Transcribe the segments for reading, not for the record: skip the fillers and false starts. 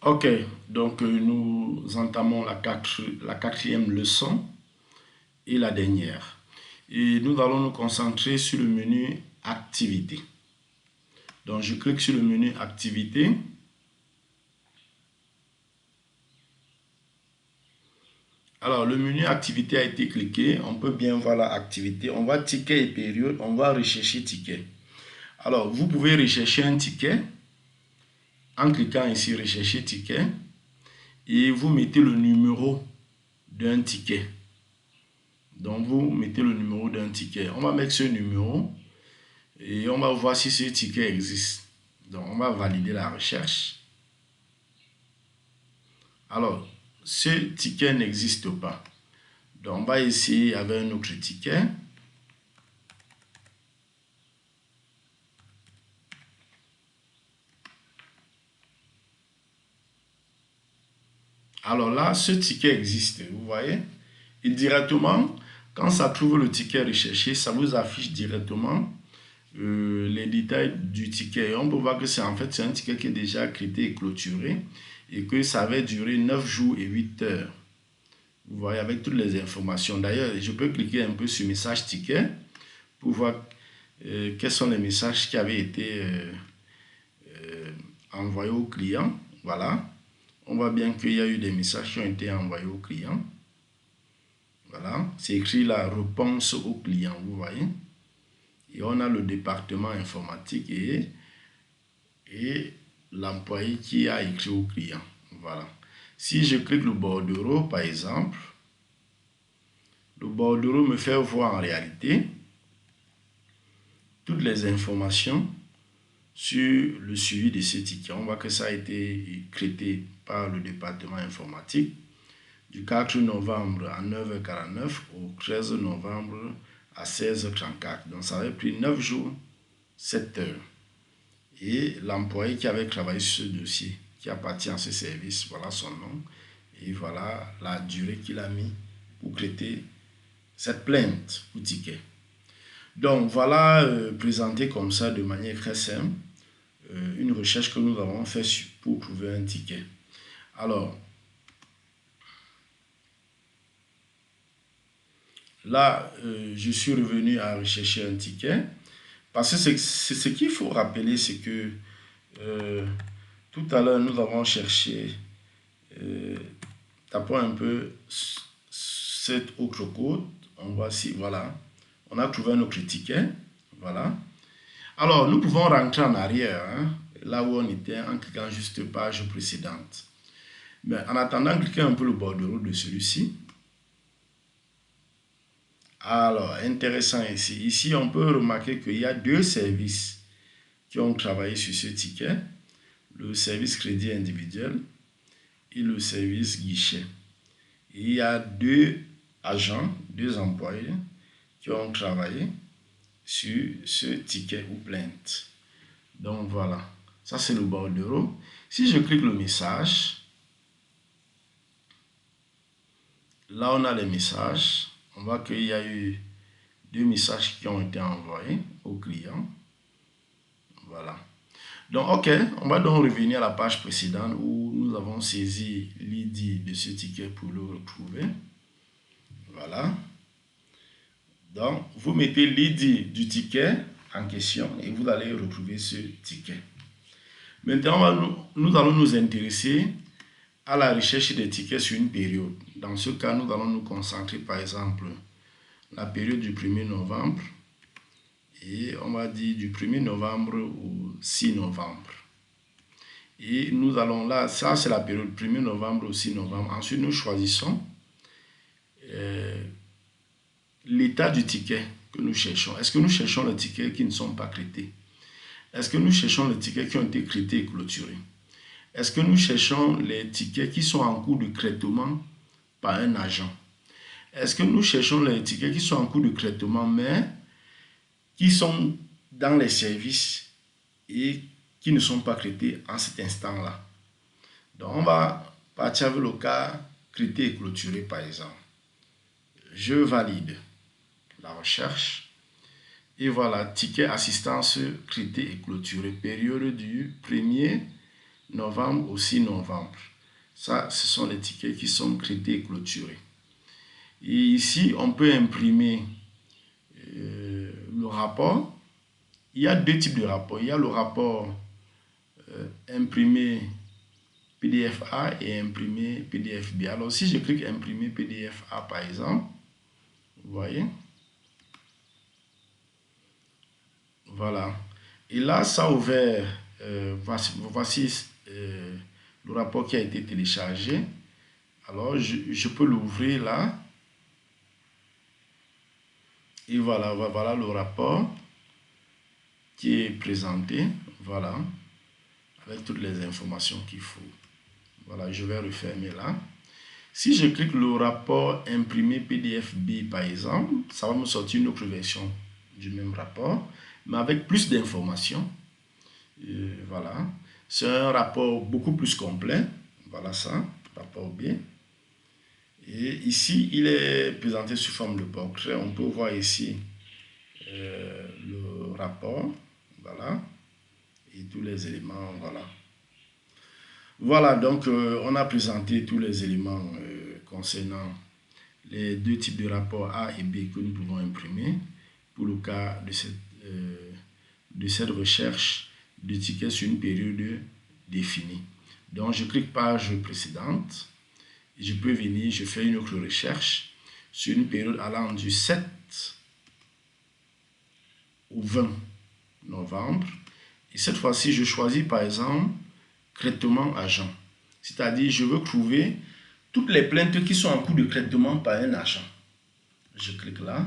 Ok, donc nous entamons la quatrième leçon et la dernière. Et nous allons nous concentrer sur le menu activité. Donc je clique sur le menu activité. Alors le menu activité a été cliqué, on peut bien voir l'activité. On va ticket et période, on va rechercher ticket. Alors vous pouvez rechercher un ticket en cliquant ici rechercher ticket et vous mettez le numéro d'un ticket. Donc vous mettez le numéro d'un ticket. On va mettre ce numéro et on va voir si ce ticket existe. Donc on va valider la recherche. Alors ce ticket n'existe pas. Donc on va essayer avec un autre ticket. Alors là, ce ticket existe, vous voyez. Et directement, quand ça trouve le ticket recherché, ça vous affiche directement les détails du ticket. Et on peut voir que c'est en fait un ticket qui est déjà créé et clôturé et que ça avait duré 9 jours et 8 heures. Vous voyez, avec toutes les informations. D'ailleurs, je peux cliquer un peu sur message ticket pour voir quels sont les messages qui avaient été envoyés au client. Voilà. On voit bien qu'il y a eu des messages qui ont été envoyés au client. Voilà. C'est écrit la réponse au client, vous voyez. Et on a le département informatique et l'employé qui a écrit au client. Voilà. Si je clique le bordereau, par exemple, le bordereau me fait voir en réalité toutes les informations sur le suivi de ces tickets. On voit que ça a été traité par le département informatique du 4 novembre à 9h49 au 13 novembre à 16h34. Donc ça avait pris 9 jours, 7 heures. Et l'employé qui avait travaillé sur ce dossier, qui appartient à ce service, voilà son nom. Et voilà la durée qu'il a mis pour traiter cette plainte ou ticket. Donc voilà présenté comme ça de manière très simple une recherche que nous avons fait pour trouver un ticket. Alors là, je suis revenu à rechercher un ticket parce que ce qu'il faut rappeler, c'est que tout à l'heure nous avons cherché, tapons un peu cet autre code, on voit si, voilà, on a trouvé un autre ticket, voilà. Alors, nous pouvons rentrer en arrière, hein, là où on était, en cliquant juste page précédente. Mais en attendant, cliquez un peu le bordereau de celui-ci. Alors, intéressant ici. Ici, on peut remarquer qu'il y a deux services qui ont travaillé sur ce ticket. Le service crédit individuel et le service guichet. Et il y a deux agents, deux employés qui ont travaillé sur ce ticket ou plainte. Donc voilà, ça c'est le bordereau. Si je clique le message, là on a les messages. On voit qu'il y a eu deux messages qui ont été envoyés au client. Voilà. Donc ok, on va donc revenir à la page précédente où nous avons saisi l'ID de ce ticket pour le retrouver. Voilà. Donc, vous mettez l'ID du ticket en question et vous allez retrouver ce ticket. Maintenant, nous allons nous intéresser à la recherche des tickets sur une période. Dans ce cas, nous allons nous concentrer par exemple la période du 1er novembre et on va dire du 1er novembre au 6 novembre. Et nous allons là, ça c'est la période 1er novembre au 6 novembre. Ensuite, nous choisissons l'état du ticket que nous cherchons. Est-ce que nous cherchons les tickets qui ne sont pas traités? Est-ce que nous cherchons les tickets qui ont été traités et clôturés? Est-ce que nous cherchons les tickets qui sont en cours de traitement par un agent? Est-ce que nous cherchons les tickets qui sont en cours de traitement mais qui sont dans les services et qui ne sont pas traités en cet instant-là? Donc on va partir avec le cas traité et clôturé par exemple. Je valide la recherche. Et voilà, ticket assistance traité et clôturé, période du 1er novembre au 6 novembre. Ça, ce sont les tickets qui sont traités et clôturés. Et ici, on peut imprimer le rapport. Il y a deux types de rapports. Il y a le rapport imprimé PDF A et imprimé PDF B. Alors, si je clique imprimer PDF A, par exemple, vous voyez, voilà. Et là, ça a ouvert, voici le rapport qui a été téléchargé. Alors, je peux l'ouvrir là. Et voilà, voilà le rapport qui est présenté. Voilà, avec toutes les informations qu'il faut. Voilà, je vais refermer là. Si je clique le rapport imprimé PDF B, par exemple, ça va me sortir une autre version du même rapport, mais avec plus d'informations. Voilà. C'est un rapport beaucoup plus complet. Voilà ça, rapport B. Et ici, il est présenté sous forme de portrait. On peut voir ici le rapport. Voilà. Et tous les éléments. Voilà. Voilà, donc on a présenté tous les éléments concernant les deux types de rapports A et B que nous pouvons imprimer pour le cas de cette recherche de tickets sur une période définie. Donc je clique page précédente, je peux venir, je fais une autre recherche sur une période allant du 7 au 20 novembre. Et cette fois-ci, je choisis par exemple traitement agent. C'est-à-dire, je veux trouver toutes les plaintes qui sont en cours de traitement par un agent. Je clique là.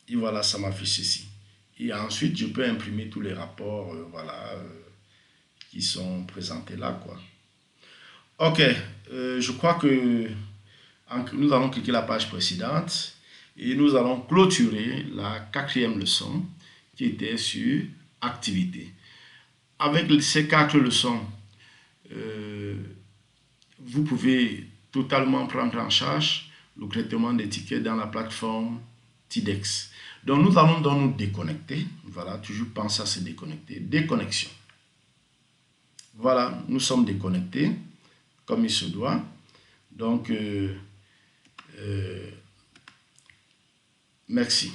Et voilà, ça m'affiche ici. Et ensuite, je peux imprimer tous les rapports voilà, qui sont présentés là, quoi. Ok, je crois que nous allons cliquer la page précédente et nous allons clôturer la quatrième leçon qui était sur activité. Avec ces 4 leçons, vous pouvez totalement prendre en charge le traitement des tickets dans la plateforme TIDEX. Donc nous allons donc nous déconnecter. Voilà, toujours penser à se déconnecter. Déconnexion. Voilà, nous sommes déconnectés comme il se doit. Donc, merci.